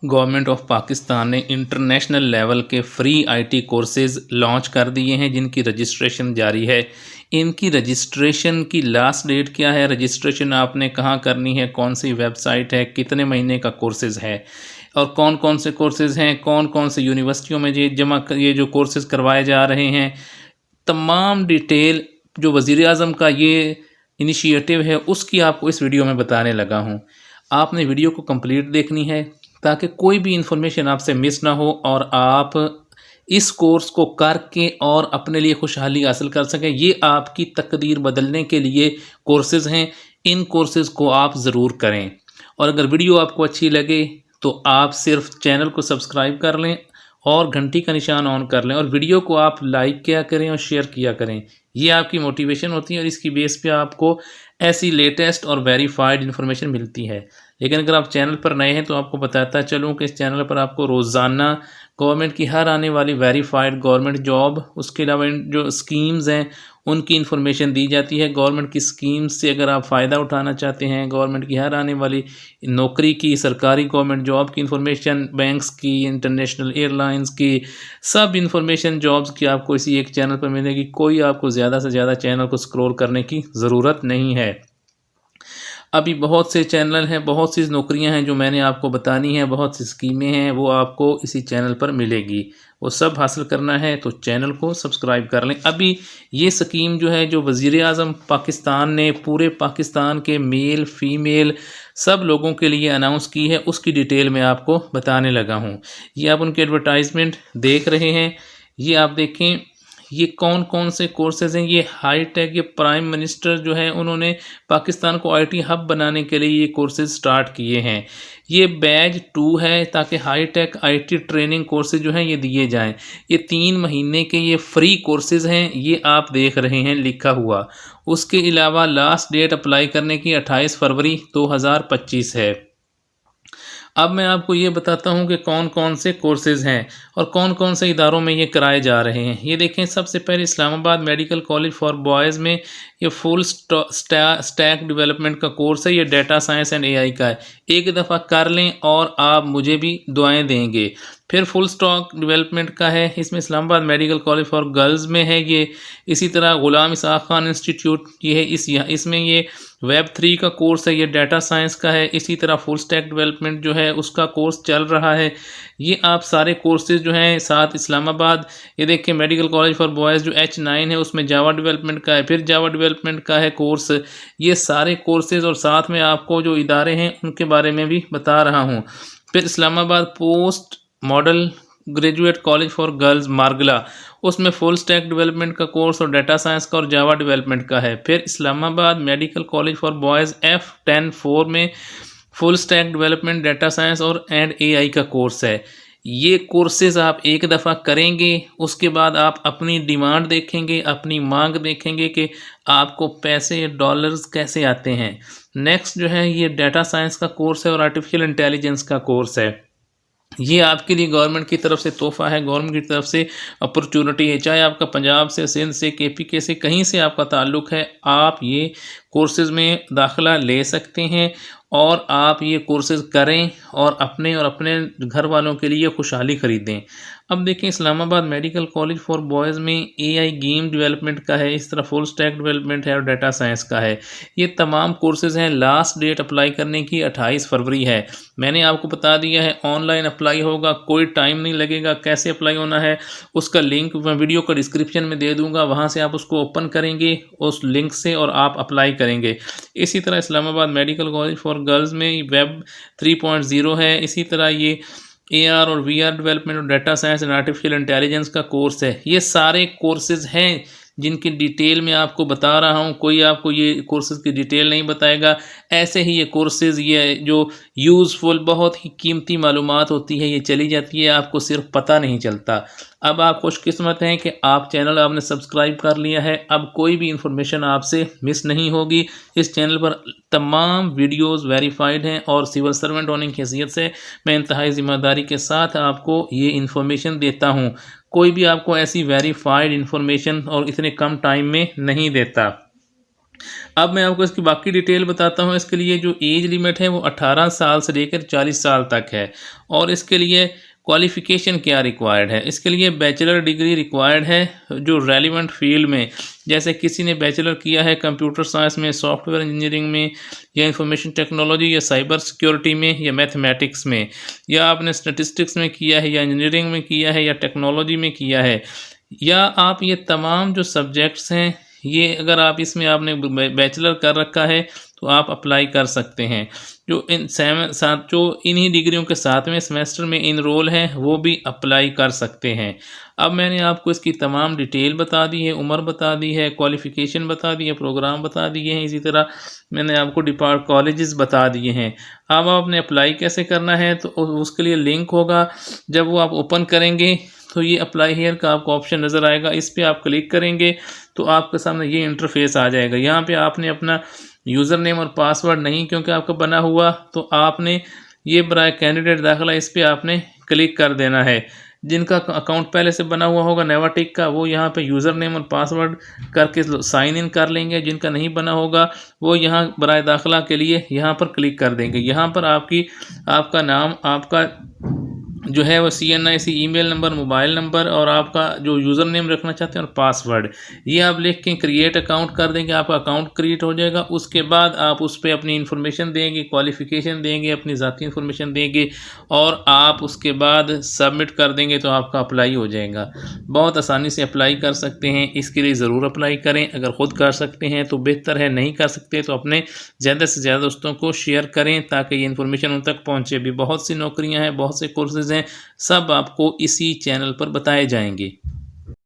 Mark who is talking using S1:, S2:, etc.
S1: Government of Pakistan ने international level के free IT courses launch कर दिए हैं जिनकी रजिस्ट्रेशन जारी है। इनकी रजिस्ट्रेशन की लास्ट डेट क्या है, रजिस्ट्रेशन आपने कहाँ करनी है, कौन सी वेबसाइट है, कितने महीने का कोर्सेज़ है और कौन कौन से कोर्सेज़ हैं, कौन कौन से यूनिवर्सिटियों में ये जो कोर्सेज़ करवाए जा रहे हैं, तमाम डिटेल जो वज़ीर आज़म का ये इनिशिएटिव है उसकी आपको इस वीडियो में बताने लगा हूँ। आपने वीडियो को कंप्लीट देखनी है ताकि कोई भी इंफॉर्मेशन आपसे मिस ना हो और आप इस कोर्स को करके और अपने लिए खुशहाली हासिल कर सकें। ये आपकी तकदीर बदलने के लिए कोर्सेज़ हैं। इन कोर्सेज़ को आप ज़रूर करें और अगर वीडियो आपको अच्छी लगे तो आप सिर्फ चैनल को सब्सक्राइब कर लें और घंटी का निशान ऑन कर लें और वीडियो को आप लाइक किया करें और शेयर किया करें। ये आपकी मोटिवेशन होती है और इसकी बेस पे आपको ऐसी लेटेस्ट और वेरीफाइड इन्फॉर्मेशन मिलती है। लेकिन अगर आप चैनल पर नए हैं तो आपको बताता चलूँ कि इस चैनल पर आपको रोज़ाना गवर्नमेंट की हर आने वाली वेरीफाइड गवर्नमेंट जॉब, उसके अलावा जो स्कीम्स हैं उनकी इन्फॉर्मेशन दी जाती है। गवर्नमेंट की स्कीम्स से अगर आप फ़ायदा उठाना चाहते हैं, गवर्नमेंट की हर आने वाली नौकरी की, सरकारी गवर्नमेंट जॉब की इन्फॉर्मेशन, बैंक्स की, इंटरनेशनल एयरलाइंस की, सब इन्फॉर्मेशन जॉब्स की आपको इसी एक चैनल पर मिलेगी। कोई आपको ज़्यादा से ज़्यादा चैनल को स्क्रॉल करने की ज़रूरत नहीं है। अभी बहुत से चैनल हैं, बहुत सी नौकरियां हैं जो मैंने आपको बतानी है, बहुत सी स्कीमें हैं वो आपको इसी चैनल पर मिलेगी। वो सब हासिल करना है तो चैनल को सब्सक्राइब कर लें। अभी ये स्कीम जो है जो वज़ीर आज़म पाकिस्तान ने पूरे पाकिस्तान के मेल फीमेल सब लोगों के लिए अनाउंस की है, उसकी डिटेल में आपको बताने लगा हूँ। ये आप उनके एडवर्टाइजमेंट देख रहे हैं, ये आप देखें ये कौन कौन से कोर्सेज़ हैं। ये हाई टेक, ये प्राइम मिनिस्टर जो है उन्होंने पाकिस्तान को आईटी हब बनाने के लिए ये कोर्सेज़ स्टार्ट किए हैं। ये बैच 2 है ताकि high tech IT training courses जो हैं ये दिए जाएं। ये 3 महीने के ये फ्री कोर्सेज़ हैं, ये आप देख रहे हैं लिखा हुआ। उसके अलावा लास्ट डेट अप्लाई करने की 28 फरवरी 2025 है। अब मैं आपको ये बताता हूँ कि कौन कौन से कोर्सेज़ हैं और कौन कौन से इदारों में ये कराए जा रहे हैं। ये देखें, सबसे पहले Islamabad medical college for boys में ये फुल स्टैक डेवलपमेंट का कोर्स है। ये डाटा साइंस एंड एआई का है। एक दफ़ा कर लें और आप मुझे भी दुआएं देंगे। फिर फुल स्टॉक डेवलपमेंट का है, इसमें Islamabad medical college for girls में है ये। इसी तरह ग़ुलाम इसाक़ खान इंस्टीट्यूट ये है, इसमें ये वेब 3 का कोर्स है, ये डाटा साइंस का है। इसी तरह फुल स्टैक डेवलपमेंट जो है उसका कोर्स चल रहा है। ये आप सारे कोर्सेज जो हैं साथ इस्लामाबाद, ये देखिए मेडिकल कॉलेज फॉर बॉयज़ जो H9 है उसमें जावा डेवलपमेंट का है, फिर जावा डेवलपमेंट का है कोर्स। ये सारे कोर्सेज और साथ में आपको जो इदारे हैं उनके बारे में भी बता रहा हूँ। फिर Islamabad post model graduate college for girls Margalla, उसमें फुल स्टैक डेवलपमेंट का कोर्स और डाटा साइंस का और जावा डेवलपमेंट का है। फिर Islamabad medical college for boys F10-4 में full stack development, data science और एआई का कोर्स है। ये कोर्सेज आप एक दफ़ा करेंगे, उसके बाद आप अपनी डिमांड देखेंगे, अपनी मांग देखेंगे कि आपको पैसे डॉलर्स कैसे आते हैं। नेक्स्ट जो है ये डाटा साइंस का कोर्स है और आर्टिफिशियल इंटेलिजेंस का कोर्स है। ये आपके लिए गवर्नमेंट की तरफ से तोहफ़ा है, गवर्नमेंट की तरफ से अपॉर्चुनिटी है। चाहे आपका पंजाब से, सिंध से, KPK से, कहीं से आपका ताल्लुक़ है, आप ये कोर्सेज़ में दाखिला ले सकते हैं और आप ये कोर्सेज़ करें और अपने घर वालों के लिए खुशहाली ख़रीदें। अब देखें, Islamabad medical college for boys में AI गेम डेवलपमेंट का है, इस तरह फुल स्टैक डेवलपमेंट है और डाटा साइंस का है। ये तमाम कोर्सेज़ हैं। लास्ट डेट अप्लाई करने की 28 फरवरी है। मैंने आपको बता दिया है ऑनलाइन अप्लाई होगा, कोई टाइम नहीं लगेगा। कैसे अप्लाई होना है उसका लिंक मैं वीडियो का डिस्क्रिप्शन में दे दूँगा, वहाँ से आप उसको ओपन करेंगे उस लिंक से और आप अप्लाई करेंगे। इसी तरह Islamabad medical college for girls में वेब 3.0 है। इसी तरह ये AR और VR डेवलपमेंट और data science and artificial intelligence का कोर्स है। ये सारे कोर्सेज हैं जिनकी डिटेल मैं आपको बता रहा हूँ। कोई आपको ये कोर्सेज़ की डिटेल नहीं बताएगा। ऐसे ही ये कोर्सेज़ ये जो यूज़फुल बहुत ही कीमती मालूमात होती है ये चली जाती है, आपको सिर्फ पता नहीं चलता। अब आप खुशकिस्मत हैं कि आप चैनल आपने सब्सक्राइब कर लिया है। अब कोई भी इंफॉर्मेशन आपसे मिस नहीं होगी। इस चैनल पर तमाम वीडियोस वेरीफाइड हैं और सिविल सर्वेंट होने की हैसियत से मैं इंतहाई ज़िम्मेदारी के साथ आपको ये इन्फॉर्मेशन देता हूँ। कोई भी आपको ऐसी वेरीफाइड इन्फॉर्मेशन और इतने कम टाइम में नहीं देता। अब मैं आपको इसकी बाकी डिटेल बताता हूँ। इसके लिए जो एज लिमिट है वो 18 साल से लेकर 40 साल तक है। और इसके लिए क्वालिफ़िकेशन क्या रिक्वायर्ड है, इसके लिए बैचलर डिग्री रिक्वायर्ड है जो रेलिवेंट फील्ड में, जैसे किसी ने बैचलर किया है कंप्यूटर साइंस में, सॉफ्टवेयर इंजीनियरिंग में, या इंफॉर्मेशन टेक्नोलॉजी, या साइबर सिक्योरिटी में, या मैथमेटिक्स में, या आपने स्टैटिस्टिक्स में किया है, या इंजीनियरिंग में किया है, या टेक्नोलॉजी में किया है, या आप ये तमाम जो सब्जेक्ट्स हैं ये अगर आप इसमें आपने बैचलर कर रखा है तो आप अप्लाई कर सकते हैं। जो इन साथ जो इन्हीं डिग्रियों के 7वें सेमेस्टर में इनरोल हैं वो भी अप्लाई कर सकते हैं। अब मैंने आपको इसकी तमाम डिटेल बता दी है, उम्र बता दी है, क्वालिफ़िकेशन बता दी है, प्रोग्राम बता दिए हैं, इसी तरह मैंने आपको कॉलेजेस बता दिए हैं। अब आपने अप्लाई कैसे करना है तो उसके लिए लिंक होगा, जब वो आप ओपन करेंगे तो ये अप्लाई हियर का आपको ऑप्शन नज़र आएगा, इस पर आप क्लिक करेंगे तो आपके सामने ये इंटरफेस आ जाएगा। यहाँ पे आपने अपना यूज़र नेम और पासवर्ड नहीं क्योंकि आपका बना हुआ, तो आपने ये बराए कैंडिडेट दाखिला इस पर आपने क्लिक कर देना है। जिनका अकाउंट पहले से बना हुआ होगा नेवाटिक का, वो यहाँ पे यूज़र नेम और पासवर्ड करके साइन इन कर लेंगे। जिनका नहीं बना होगा वो यहाँ बराए दाखिला के लिए यहाँ पर क्लिक कर देंगे। यहाँ पर आपका नाम, आपका जो है वो CNIC email number, mobile number और आपका जो यूज़र नेम रखना चाहते हैं और पासवर्ड, ये आप लिख के क्रिएट अकाउंट कर देंगे। आपका अकाउंट क्रिएट हो जाएगा। उसके बाद आप उस पर अपनी इन्फॉर्मेशन देंगे, क्वालिफ़िकेशन देंगे, अपनी ज़ाती इन्फॉर्मेशन देंगे और आप उसके बाद सबमिट कर देंगे तो आपका अप्लाई हो जाएगा। बहुत आसानी से अप्लाई कर सकते हैं, इसके लिए ज़रूर अप्लाई करें। अगर ख़ुद कर सकते हैं तो बेहतर है, नहीं कर सकते तो अपने ज़्यादा से ज़्यादा दोस्तों को शेयर करें ताकि ये इन्फॉर्मेशन उन तक पहुँचे। भी बहुत सी नौकरियाँ हैं, बहुत से कोर्सेज़ हैं, सब आपको इसी चैनल पर बताए जाएंगे।